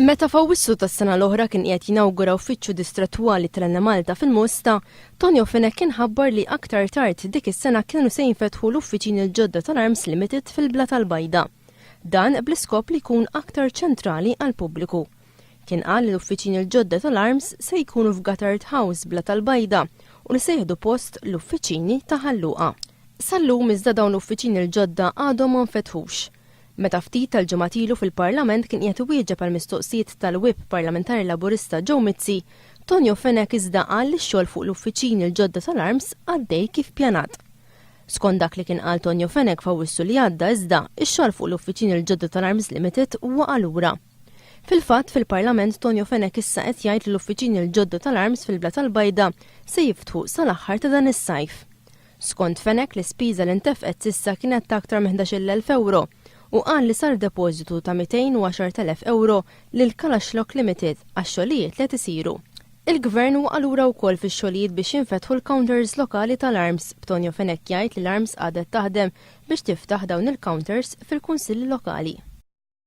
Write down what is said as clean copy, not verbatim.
Meta f'Awwissu tas-sena l-oħra kien qiegħed jinawgura uffiċċju distrattwali tal-Enna Malta fil-Musta, Tonio Fenek kien ħabbar li aktar tard dik is-sena kienu se jinfetħu l-uffiċini l-ġodda tal-Arms Limited fil-Bla tal-Bajda. Dan bl-iskop li jkun aktar ċentrali għall-pubbliku. Kien qal li l-uffiċini l-ġodda tal-Arms se jkunu f'Gatard House Bla tal-Bajda u li se jieħdu post l-uffiċini ta' Ħalluqa. Sallum iżda dawn l-uffiċini l-ġodda għadhom ma nfetħux. Meta ftit tal-ġematilu fil-Parlament kien qiegħed iwieġeb għal mistoqsijiet tal-Whip Parlamentari Laburista Joe Mizzi, Tonio Fenek iżda qal li x-xogħol fuq l-uffiċini l-ġodda tal-Arms għaddej kif ppjanat. Skont dak li kien qal Tonio Fenek f'Awwissu li għadda iżda x-xogħol fuq l-uffiċini l-ġodda tal-Arms Limited huwa għalura. Fil-fatt fil-Parlament Tonio Fenek issa qed jgħid li l-uffiċini l-ġodda tal-Arms fil-Bla tal-Bajda se jiftħu sal-aħħar ta' dan is-sajf. Skont Fenek l-ispiża li ntefqet s'issa kienet ta' aktar minn 11,000 euro u qal li sar depożitu ta' 210,000 euro lil Kalashlock Limited għax-xogħlijiet li qed isiru. Il-Gvern huwa allura wkoll fix-xogħlijiet biex jinfetħu l-counters lokali tal-Arms. Tonio Fenek jgħid li l-Arms għadet taħdem biex tiftaħ dawn il-counters fil-kunsilli lokali.